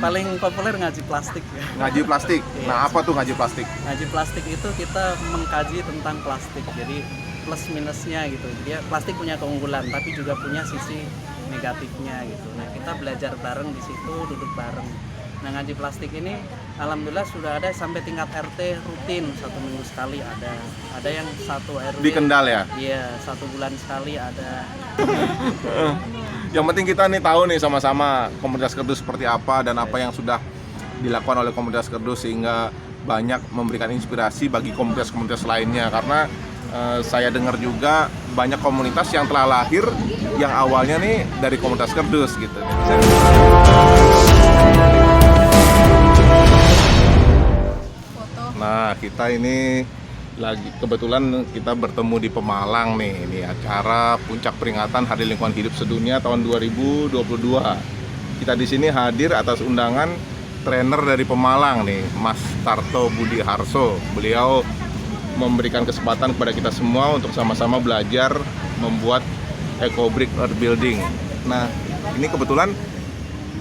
Paling populer ngaji plastik ya. Ngaji plastik. Nah, apa tuh ngaji plastik? Ngaji plastik itu kita mengkaji tentang plastik. Jadi plus minusnya gitu. Dia plastik punya keunggulan tapi juga punya sisi negatifnya gitu. Nah, kita belajar bareng di situ, duduk bareng. Nah, ngaji plastik ini alhamdulillah sudah ada sampai tingkat RT rutin 1 minggu sekali ada. Ada yang 1 RW Di Kendal ya? Iya, 1 bulan sekali ada. Yang penting kita nih tahu nih sama-sama komunitas kerdus seperti apa dan apa yang sudah dilakukan oleh komunitas kerdus sehingga banyak memberikan inspirasi bagi komunitas-komunitas lainnya. Karena saya dengar juga banyak komunitas yang telah lahir yang awalnya nih dari komunitas kerdus gitu. Nah, kita ini lagi kebetulan kita bertemu di Pemalang nih. Ini acara puncak peringatan Hari Lingkungan Hidup Sedunia tahun 2022. Kita di sini hadir atas undangan trainer dari Pemalang nih, Mas Tarto Budi Harso. Beliau memberikan kesempatan kepada kita semua untuk sama-sama belajar membuat eco-brick earth building. Nah, ini kebetulan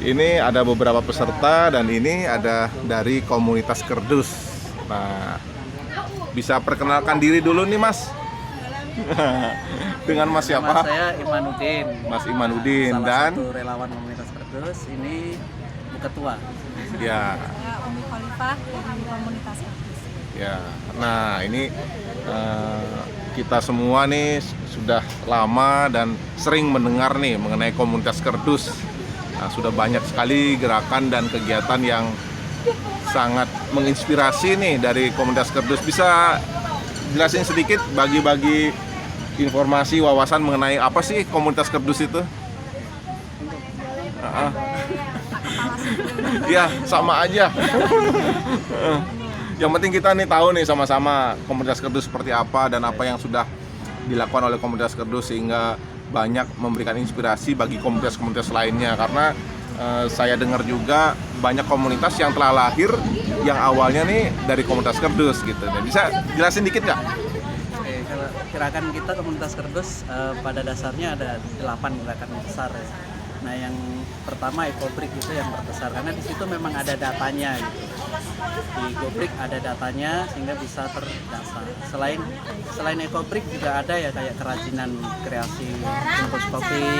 ini ada beberapa peserta dan ini ada dari komunitas kerdus. Nah, bisa perkenalkan diri dulu nih, Mas. Dengan Mas siapa? Nama saya Imanuddin. Mas Imanuddin Salah dan satu relawan komunitas kerdus, ini ketua. ya. Saya Umi Khalifah dari komunitas kerdus. Ya. Nah, ini kita semua nih sudah lama dan sering mendengar nih mengenai komunitas kerdus. Nah, sudah banyak sekali gerakan dan kegiatan yang sangat menginspirasi nih dari komunitas kerdus. Bisa jelasin sedikit, bagi-bagi informasi, wawasan mengenai apa sih komunitas kerdus itu? Ya, sama aja. Yang penting kita nih tahu nih sama-sama komunitas kerdus seperti apa dan apa yang sudah dilakukan oleh komunitas kerdus sehingga banyak memberikan inspirasi bagi komunitas-komunitas lainnya. Karena saya dengar juga banyak komunitas yang telah lahir yang awalnya nih dari komunitas kerdus gitu. Dan bisa jelasin dikit nggak? Oke, kalau gerakan kita komunitas kerdus pada dasarnya ada 8 gerakan besar ya. Nah, yang pertama eco-brick itu yang terbesar karena di situ memang ada datanya gitu. Di eco-brick ada datanya sehingga bisa terdata. Selain eco-brick juga ada ya kayak kerajinan kreasi bungkus kopi,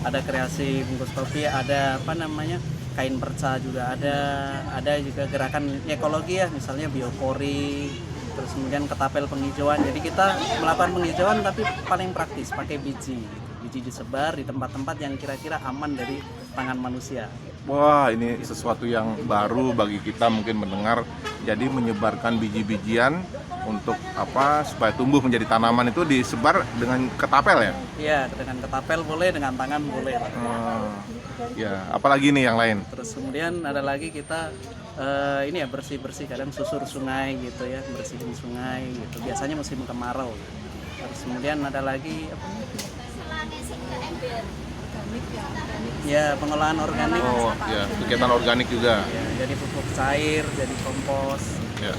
ada kreasi bungkus kopi, ada apa namanya kain perca juga ada juga gerakan ekologi ya, misalnya biopori, terus kemudian ketapel penghijauan. Jadi kita melakukan penghijauan tapi paling praktis pakai biji gitu. Biji disebar di tempat-tempat yang kira-kira aman dari tangan manusia. Wah, ini sesuatu yang baru bagi kita mungkin mendengar. Jadi menyebarkan biji-bijian untuk apa supaya tumbuh menjadi tanaman itu disebar dengan ketapel ya? Iya, dengan ketapel boleh, dengan tangan boleh. Ya, apalagi nih yang lain? Terus kemudian ada lagi kita ini ya bersih-bersih, kadang susur sungai gitu ya, bersihin sungai gitu. Biasanya musim kemarau. Terus kemudian ada lagi apa? Ya, pengolahan organik. Oh, ya, kegiatan organik juga. Ya, jadi pupuk cair, jadi kompos. Ya.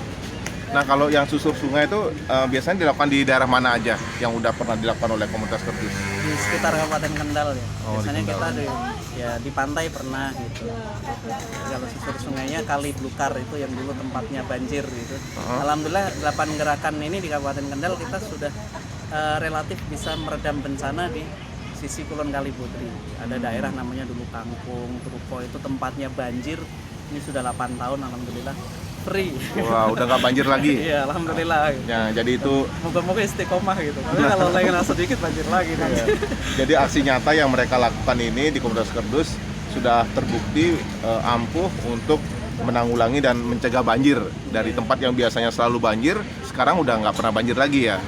Nah, kalau yang susur sungai itu biasanya dilakukan di daerah mana aja yang udah pernah dilakukan oleh komunitas kerdus? Di sekitar Kabupaten Kendal ya. Oh, Biasanya di kita Kendal. di pantai pernah gitu. Kalau susur sungainya Kali Blukar itu yang dulu tempatnya banjir gitu. Alhamdulillah 8 gerakan ini di Kabupaten Kendal kita sudah relatif bisa meredam bencana di sisi Kulon Kali Putri. Ada daerah namanya dulu Kangkung, Trupo itu tempatnya banjir. Ini sudah 8 tahun alhamdulillah free. Wah, udah nggak banjir lagi. Iya, alhamdulillah. Ya, jadi itu Moga-moga istiqomah gitu. Karena kalau lagi sedikit banjir lagi ya. nanti. Jadi aksi nyata yang mereka lakukan ini di komunitas kerdus sudah terbukti ampuh untuk menanggulangi dan mencegah banjir dari tempat yang biasanya selalu banjir, sekarang udah nggak pernah banjir lagi ya.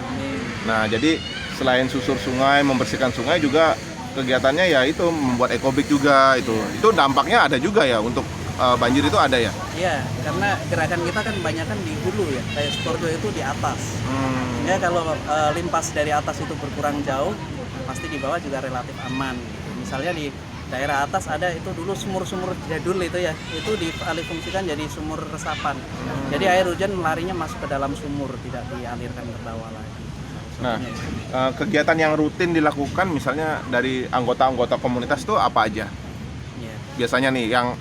Nah, jadi selain susur sungai, membersihkan sungai juga kegiatannya ya itu membuat eco-brick juga itu dampaknya ada juga ya untuk banjir itu ada ya? Iya, karena gerakan kita kan kebanyakan di hulu ya, kayak Sporgo itu di atas. Ya kalau limpas dari atas itu berkurang jauh, pasti di bawah juga relatif aman. Misalnya di daerah atas ada itu dulu sumur-sumur jadul itu ya, itu dialihfungsikan jadi sumur resapan. Jadi air hujan melarinya masuk ke dalam sumur, tidak dialirkan ke bawah lagi. Nah, kegiatan yang rutin dilakukan misalnya dari anggota-anggota komunitas itu apa aja? Iya. Biasanya nih yang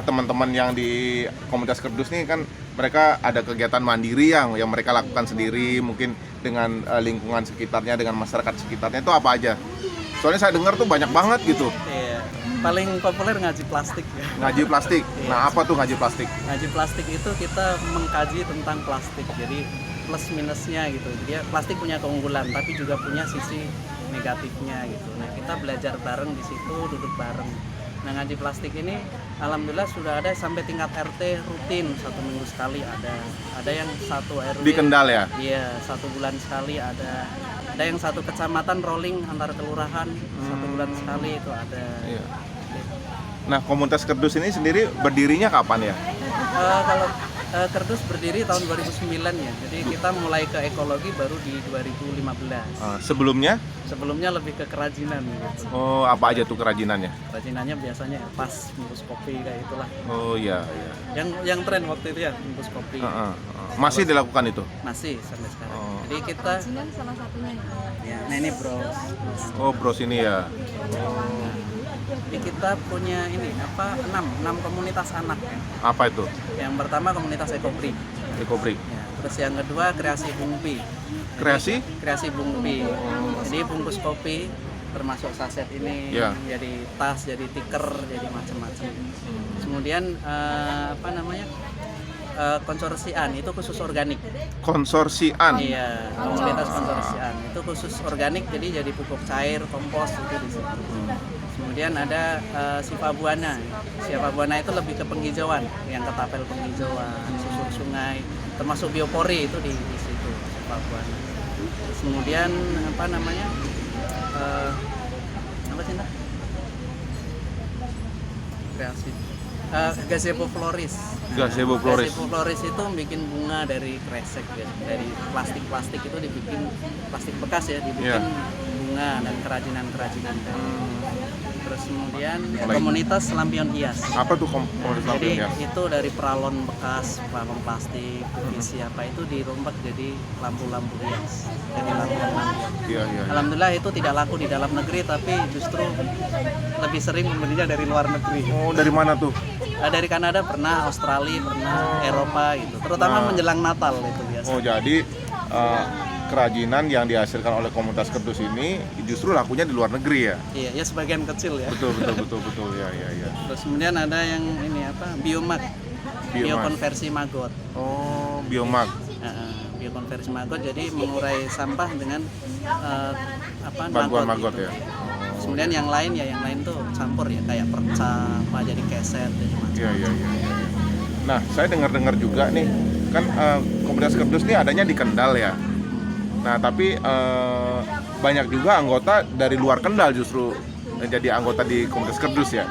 teman-teman yang di komunitas kerdus nih kan mereka ada kegiatan mandiri yang mereka lakukan sendiri, mungkin dengan lingkungan sekitarnya, dengan masyarakat sekitarnya, itu apa aja? Soalnya saya dengar tuh banyak banget gitu. Iya. Paling populer ngaji plastik ya. Ngaji plastik. Nah, apa tuh ngaji plastik? Ngaji plastik itu kita mengkaji tentang plastik. Jadi plus minusnya gitu. Dia plastik punya keunggulan tapi juga punya sisi negatifnya gitu. Nah, kita belajar bareng di situ, duduk bareng. Nah, ngaji plastik ini alhamdulillah sudah ada sampai tingkat RT rutin 1 minggu sekali ada. Ada yang 1 RW Di Kendal ya? Iya, 1 bulan sekali ada. Ada yang 1 kecamatan rolling antar kelurahan 1 bulan sekali itu ada. Iya. Nah, komunitas kerdus ini sendiri berdirinya kapan ya? Kalau kerdus berdiri tahun 2009 ya. Jadi kita mulai ke ekologi baru di 2015. Sebelumnya? Sebelumnya lebih ke kerajinan gitu. Oh, apa aja tuh kerajinannya? Kerajinannya biasanya pas bungkus kopi kayak itulah. Oh iya, iya. Yang tren waktu itu ya bungkus kopi. Masih dilakukan itu? Masih sampai sekarang. Oh. Jadi kita Kerajinan salah satunya ya. nah ini bro. Oh, bros ini ya. Jadi kita punya ini 6 komunitas anak ya. Apa itu? Yang pertama komunitas ekobrik. Ekobrik. Ya, terus yang kedua kreasi bungpi. Kreasi? Kreasi bungpi. Jadi bungkus kopi termasuk saset ini Ya. jadi tas, jadi tiker, jadi macam-macam. Kemudian konsorsian itu khusus organik. Konsorsian. Iya, komunitas konsorsian itu khusus organik jadi pupuk cair, kompos itu di situ. Kemudian ada Siva Buana. Siva Buana itu lebih ke penghijauan, yang ketapel penghijauan, susur sungai, termasuk biopori itu di situ Siva Buana. Kemudian apa sih Nak? Kreasi. Gazebo Floris. Gazebo Floris. Gazebo Floris itu bikin bunga dari kresek ya, dari plastik itu dibikin plastik bekas ya, dibikin bunga dan kerajinan. Terus kemudian komunitas lampion hias. Apa tuh komunitas Jadi lampion hias? itu dari peralon bekas, peralon plastik, PVC apa itu dirompak jadi lampu-lampu hias. Jadi lampion. Iya, iya. Alhamdulillah itu tidak laku di dalam negeri tapi justru lebih sering membelinya dari luar negeri. Oh, dari mana tuh? Dari Kanada pernah, Australia pernah, Eropa gitu. Terutama menjelang Natal itu biasa. Oh, jadi kerajinan yang dihasilkan oleh komunitas kerdus ini justru lakunya di luar negeri ya? Iya, ya sebagian kecil ya. Betul ya. Terus kemudian ada yang ini biomat, biokonversi maggot. Oh, biomat. Biokonversi maggot jadi mengurai sampah dengan Bantuan maggot ya. Kemudian yang lain tuh campur ya kayak perca, jadi keset, jadi macam. Iya. Nah, saya dengar juga nih kan komunitas kerdus ini adanya di Kendal ya. Nah, tapi banyak juga anggota dari luar Kendal justru jadi anggota di komunitas kerdus ya.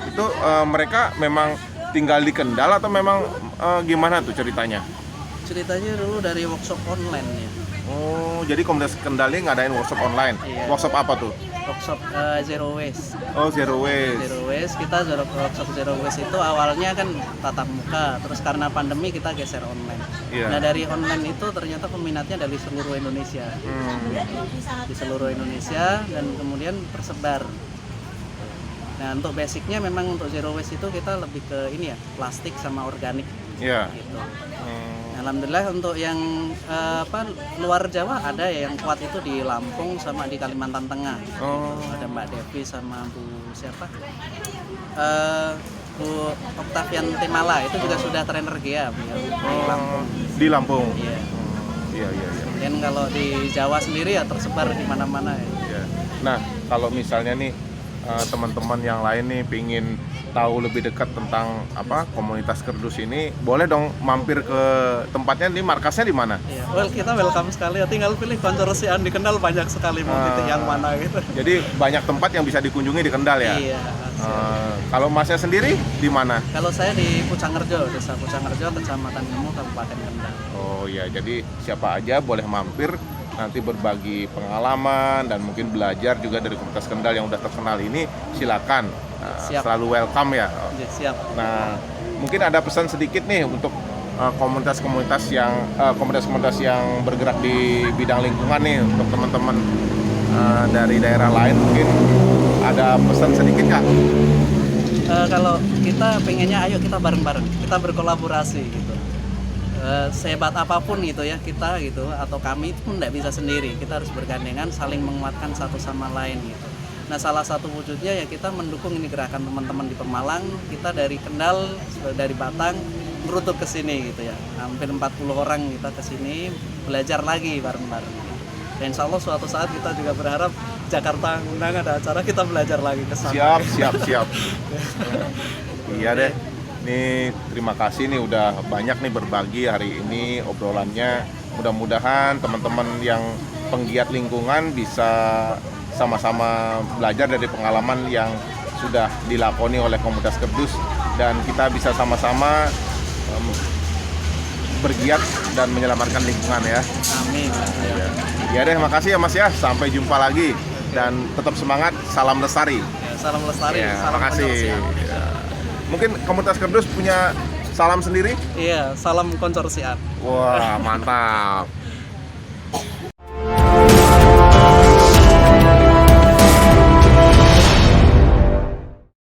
Itu mereka memang tinggal di Kendal atau memang gimana tuh ceritanya? Ceritanya dulu dari workshop online ya. Oh, jadi komunitas Kendal ini ngadain workshop online. Iya. Workshop apa tuh? Workshop Zero Waste. Oh, Zero Waste. Zero Waste, workshop Zero Waste itu awalnya kan tatap muka, terus karena pandemi kita geser online. Iya. Nah dari online itu ternyata peminatnya dari seluruh Indonesia, di seluruh Indonesia dan kemudian tersebar. Nah untuk basicnya memang untuk Zero Waste itu kita lebih ke ini ya, plastik sama organik. Iya. Gitu. Alhamdulillah untuk yang luar Jawa ada ya yang kuat itu di Lampung sama di Kalimantan Tengah. Oh. Ada Mbak Devi sama Bu siapa? Bu Octavian Temala itu juga sudah trainer GEA di Lampung. Di Lampung. Iya. Iya. Kemudian kalau di Jawa sendiri ya tersebar di mana-mana ya. Iya. Nah, kalau misalnya nih teman-teman yang lain nih pingin tahu lebih dekat tentang komunitas kerdus ini, boleh dong mampir ke tempatnya. Di markasnya di mana? Iya. Well, kita welcome sekali ya, tinggal pilih konsorsian di Kendal banyak sekali mau titik yang mana gitu. Jadi banyak tempat yang bisa dikunjungi di Kendal ya? Iya. Kalau Masnya sendiri di mana? Kalau saya di Pucangrejo, Desa Pucangrejo, Kecamatan Ngemu, Kabupaten Kendal. Oh iya, jadi siapa aja boleh mampir nanti berbagi pengalaman dan mungkin belajar juga dari komunitas Kendal yang udah terkenal ini, silakan. Siap. Selalu welcome ya. Siap. Nah, mungkin ada pesan sedikit nih untuk komunitas-komunitas yang bergerak di bidang lingkungan nih, untuk teman-teman dari daerah lain, mungkin ada pesan sedikit nggak? Kalau kita pengennya ayo kita bareng-bareng, kita berkolaborasi gitu. Sehebat apapun gitu ya kita gitu atau kami itu pun tidak bisa sendiri, kita harus bergandengan saling menguatkan satu sama lain gitu. Nah salah satu wujudnya ya kita mendukung ini gerakan teman-teman di Pemalang, kita dari Kendal, dari Batang berutuk ke sini gitu ya, hampir 40 orang kita ke sini belajar lagi bareng-bareng gitu. Dan insya Allah suatu saat kita juga berharap Jakarta undang ada acara kita belajar lagi ke sana. Siap. Iya deh. Nih terima kasih nih udah banyak nih berbagi hari ini obrolannya. Mudah-mudahan teman-teman yang penggiat lingkungan bisa sama-sama belajar dari pengalaman yang sudah dilakoni oleh komunitas Kerdus dan kita bisa sama-sama bergiat dan menyelamatkan lingkungan ya. Amin. Ya deh, makasih ya Mas ya. Sampai jumpa lagi dan tetap semangat. Salam lestari. Ya, salam lestari. Ya, salam makasih. konsorsium. Ya. Mungkin komunitas Kerdus punya salam sendiri? Iya, salam konsorsium. Wah, mantap.